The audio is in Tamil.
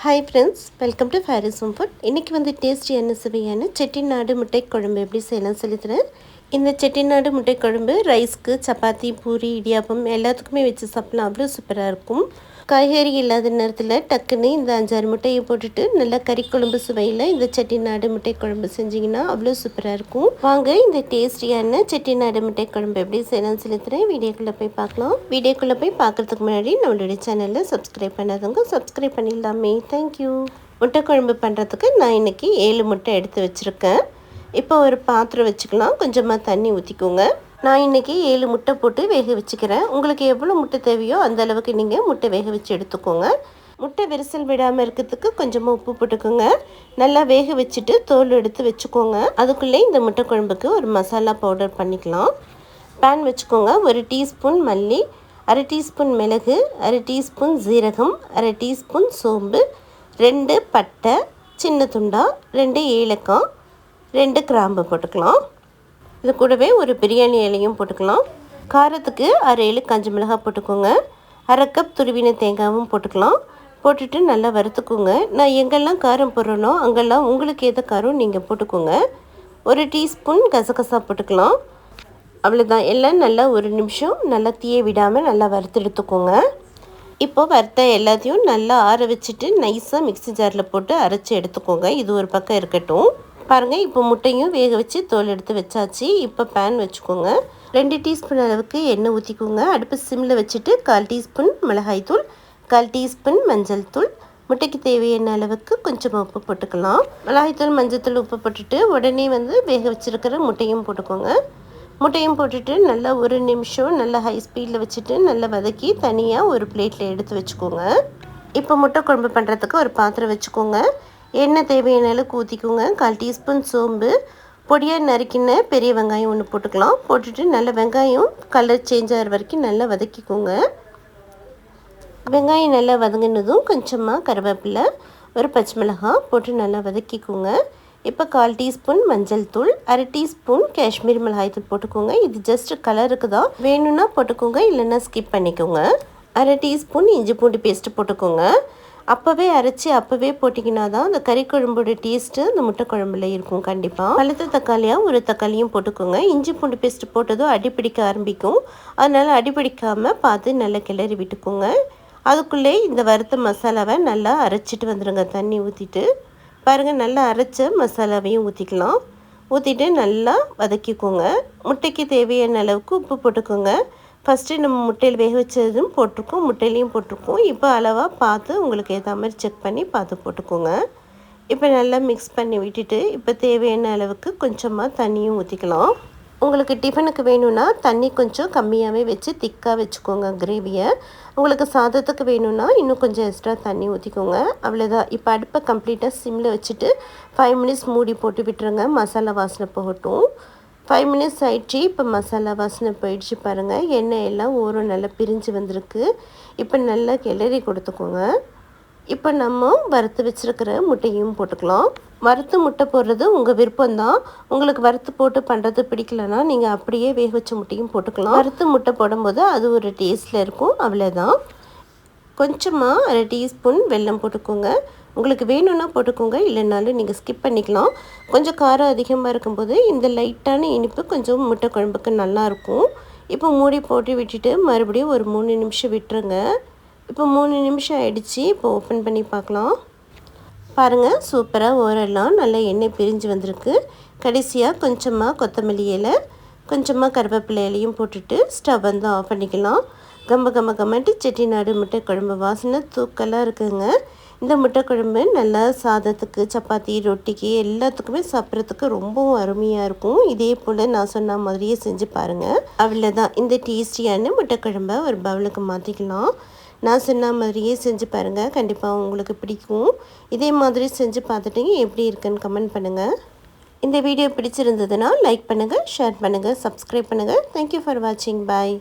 Hi friends, welcome to Faris home food. இன்றைக்கி வந்து டேஸ்டியான சுவையான செட்டிநாடு முட்டை குழம்பு எப்படி செய்யலாம் சொல்லித்தரேன். இந்த செட்டிநாடு முட்டை குழம்பு ரைஸ்க்கு, சப்பாத்தி, பூரி, இடியாப்பம் எல்லாத்துக்குமே வச்சு சாப்பிட்லாம். அவ்வளோ சூப்பராக இருக்கும். காய்கறி இல்லாத நேரத்தில் டக்குன்னு இந்த 5-6 முட்டையை போட்டுட்டு நல்லா கறி குழம்பு சுவையில் இந்த செட்டிநாடு முட்டை குழம்பு செஞ்சிங்கன்னா அவ்வளோ சூப்பராக இருக்கும். வாங்க இந்த டேஸ்டியான செட்டிநாடு முட்டை குழம்பு எப்படி செய்யலாம்னு சொல்லித்தரேன். வீடியோக்குள்ளே போய் பார்க்கலாம். வீடியோக்குள்ளே போய் பார்க்குறதுக்கு முன்னாடி நம்மளுடைய சேனலில் சப்ஸ்கிரைப் பண்ணாதவங்க சப்ஸ்கிரைப் பண்ணிடலாமே. தேங்க்யூ. முட்டை குழம்பு பண்ணுறதுக்கு நான் இன்றைக்கி 7 முட்டை எடுத்து வச்சுருக்கேன். இப்போ ஒரு பாத்திரம் வச்சுக்கலாம். கொஞ்சமாக தண்ணி ஊற்றிக்கோங்க. நான் இன்றைக்கி 7 முட்டை போட்டு வேக வச்சுக்கிறேன். உங்களுக்கு எவ்வளோ முட்டை தேவையோ அந்த அளவுக்கு நீங்கள் முட்டை வேக வச்சு எடுத்துக்கோங்க. முட்டை விரிசல் விடாமல் இருக்கிறதுக்கு கொஞ்சமாக உப்பு போட்டுக்கோங்க. நல்லா வேக வச்சுட்டு தோல் எடுத்து வச்சுக்கோங்க. அதுக்குள்ளே இந்த முட்டை குழம்புக்கு ஒரு மசாலா பவுடர் பண்ணிக்கலாம். பேன் வச்சுக்கோங்க. 1 டீஸ்பூன் மல்லி, 1/2 டீஸ்பூன் மிளகு, 1/2 டீஸ்பூன் ஜீரகம், 1/2 டீஸ்பூன் சோம்பு, 2 பட்டை சின்ன துண்டா, 2 ஏலக்காய், 2 கிராம்பு போட்டுக்கலாம். இது கூடவே ஒரு பிரியாணி இலையும் போட்டுக்கலாம். காரத்துக்கு 1/2 காஞ்ச மிளகாய் போட்டுக்கோங்க. 1/2 கப் துருவின தேங்காயும் போட்டுக்கலாம். போட்டுட்டு நல்லா வறுத்துக்கோங்க. நான் எங்கெல்லாம் காரம் போடுறேனோ அங்கெல்லாம் உங்களுக்கு ஏற்ற காரம் நீங்கள் போட்டுக்கோங்க. 1 டீஸ்பூன் கசகசா போட்டுக்கலாம். அவ்வளோதான். எல்லாம் நல்லா 1 நிமிஷம் நல்லா தீய விடாமல் நல்லா வறுத்து எடுத்துக்கோங்க. இப்போது வறுத்த எல்லாத்தையும் நல்லா ஆற வச்சுட்டு நைஸாக மிக்ஸி ஜாரில் போட்டு அரைச்சி எடுத்துக்கோங்க. இது ஒரு பக்கம் இருக்கட்டும். பாருங்கள், இப்போ முட்டையும் வேக வச்சு தோல் எடுத்து வச்சாச்சு. இப்போ பேன் வச்சுக்கோங்க. 2 டீஸ்பூன் அளவுக்கு எண்ணெய் ஊற்றிக்கோங்க. அடுப்பு சிம்மில் வச்சுட்டு 1/4 டீஸ்பூன் மிளகாய்த்தூள், 1/4 டீஸ்பூன் மஞ்சள் தூள், முட்டைக்கு தேவையான அளவுக்கு கொஞ்சமாக உப்பு போட்டுக்கலாம். மிளகாய்த்தூள், மஞ்சள் தூள், உப்பு போட்டுட்டு உடனே வந்து வேக வச்சுருக்கிற முட்டையும் போட்டுக்கோங்க. முட்டையும் போட்டுட்டு நல்லா 1 நிமிஷம் நல்லா ஹை ஸ்பீடில் வச்சுட்டு நல்லா வதக்கி தனியாக ஒரு பிளேட்டில் எடுத்து வச்சுக்கோங்க. இப்போ முட்டை குழம்பு பண்ணுறதுக்கு ஒரு பாத்திரம் வச்சுக்கோங்க. எண்ணெய் தேவையான அளவுக்கு ஊற்றிக்கோங்க. 1/4 டீஸ்பூன் சோம்பு, பொடியாக நறுக்கின பெரிய வெங்காயம் 1 போட்டுக்கலாம். போட்டுட்டு நல்ல வெங்காயம் கலர் சேஞ்ச் ஆகிற வரைக்கும் நல்லா வதக்கிக்கோங்க. வெங்காயம் நல்லா வதங்கினதும் கொஞ்சமாக கருவேப்பிலை, ஒரு பச்சை மிளகாய் போட்டு நல்லா வதக்கிக்கோங்க. இப்போ 1/4 டீஸ்பூன் மஞ்சள் தூள், 1/2 டீஸ்பூன் காஷ்மீர் மிளகாய் தூள் போட்டுக்கோங்க. இது ஜஸ்ட் கலருக்கு தான், வேணும்னா போட்டுக்கோங்க, இல்லைன்னா ஸ்கிப் பண்ணிக்கோங்க. 1/2 டீஸ்பூன் இஞ்சி பூண்டு பேஸ்ட்டு போட்டுக்கோங்க. அப்போவே அரைச்சி அப்போவே போட்டிங்கன்னா தான் அந்த கறி குழம்போட டேஸ்ட்டு அந்த முட்டை குழம்புல இருக்கும். கண்டிப்பாக பழுத்த தக்காளியாக 1 தக்காளியும் போட்டுக்கோங்க. இஞ்சி பூண்டு பேஸ்ட்டு போட்டதும் அடிப்பிடிக்க ஆரம்பிக்கும். அதனால் அடிப்பிடிக்காமல் பார்த்து நல்லா கிளறி விட்டுக்கோங்க. அதுக்குள்ளே இந்த வறுத்த மசாலாவை நல்லா அரைச்சிட்டு வந்துடுங்க. தண்ணி ஊற்றிட்டு பாருங்கள், நல்லா அரைச்ச மசாலாவையும் ஊற்றிக்கலாம். ஊற்றிட்டு நல்லா வதக்கிக்கோங்க. முட்டைக்கு தேவையான அளவுக்கு உப்பு போட்டுக்கோங்க. ஃபஸ்ட்டு நம்ம முட்டையில் வேக வச்சதும் போட்டிருக்கோம், முட்டையிலையும் போட்டிருக்கோம். இப்போ அளவாக பார்த்து உங்களுக்கு ஏற்ற மாதிரி செக் பண்ணி பார்த்து போட்டுக்கோங்க. இப்போ நல்லா மிக்ஸ் பண்ணி விட்டுட்டு இப்போ தேவையான அளவுக்கு கொஞ்சமாக தண்ணியும் ஊற்றிக்கலாம். உங்களுக்கு டிஃபனுக்கு வேணும்னா தண்ணி கொஞ்சம் கம்மியாகவே வச்சு திக்காக வச்சுக்கோங்க கிரேவியை. உங்களுக்கு சாதத்துக்கு வேணும்னா இன்னும் கொஞ்சம் எக்ஸ்ட்ரா தண்ணி ஊற்றிக்கோங்க. அவ்வளோதான். இப்போ அடுப்பை கம்ப்ளீட்டாக சிம்மில் வச்சுட்டு 5 மினிட்ஸ் மூடி போட்டு விட்டுருங்க. மசாலா வாசனை போகட்டும். 5 மினிட்ஸ் ஆயிடுச்சு. இப்போ மசாலா வாசனை போயிடுச்சு. பாருங்கள், எண்ணெய் எல்லாம் ஓரம் நல்லா பிரிஞ்சு வந்திருக்கு. இப்போ நல்லா கிளறி கொடுத்துக்கோங்க. இப்போ நம்ம வறுத்து வச்சுருக்கிற முட்டையும் போட்டுக்கலாம். வறுத்து முட்டை போடுறது உங்கள் விருப்பம்தான். உங்களுக்கு வறுத்து போட்டு பண்ணுறது பிடிக்கலன்னா நீங்கள் அப்படியே வேக வச்ச முட்டையும் போட்டுக்கலாம். வறுத்து முட்டை போடும்போது அது ஒரு டேஸ்ட்டில் இருக்கும். அவ்வளோதான். கொஞ்சமாக 1/2 டீஸ்பூன் வெல்லம் போட்டுக்கோங்க. உங்களுக்கு வேணும்னா போட்டுக்கோங்க, இல்லைனாலும் நீங்கள் ஸ்கிப் பண்ணிக்கலாம். கொஞ்சம் காரம் அதிகமாக இருக்கும்போது இந்த லைட்டான இனிப்பு கொஞ்சம் முட்டை குழம்புக்கு நல்லாயிருக்கும். இப்போ மூடி போட்டு விட்டுட்டு மறுபடியும் ஒரு 3 நிமிஷம் விட்டுருங்க. இப்போ 3 நிமிஷம் ஆகிடுச்சி. இப்போ ஓப்பன் பண்ணி பார்க்கலாம். பாருங்கள், சூப்பராக ஓரெல்லாம் நல்லா எண்ணெய் பிரிஞ்சு வந்திருக்கு. கடைசியாக கொஞ்சமாக கொத்தமல்லி இலை, கொஞ்சமாக கருவேப்பிலை இலையும் போட்டுட்டு ஸ்டவ் வந்து ஆஃப் பண்ணிக்கலாம். கம்மட்டு செட்டிநாடு முட்டை குழம்பு வாசனை தூக்கலாக இருக்குங்க. இந்த முட்டை குழம்பு நல்லா சாதத்துக்கு, சப்பாத்தி, ரொட்டிக்கு எல்லாத்துக்குமே சாப்பிட்றதுக்கு ரொம்பவும் அருமையாக இருக்கும். இதே போல் நான் சொன்ன மாதிரியே செஞ்சு பாருங்கள். அவ்வளோதான். இந்த டேஸ்டியான முட்டை குழம்பை ஒரு பவுலுக்கு மாற்றிக்கலாம். நான் சொன்ன மாதிரியே செஞ்சு பாருங்கள். கண்டிப்பாக உங்களுக்கு பிடிக்கும். இதே மாதிரி செஞ்சு பார்த்துட்டு எப்படி இருக்குன்னு கமெண்ட் பண்ணுங்கள். இந்த வீடியோ பிடிச்சிருந்ததுன்னா லைக் பண்ணுங்கள், ஷேர் பண்ணுங்கள், சப்ஸ்கிரைப் பண்ணுங்கள். தேங்க்யூ ஃபார் வாட்சிங். பாய்.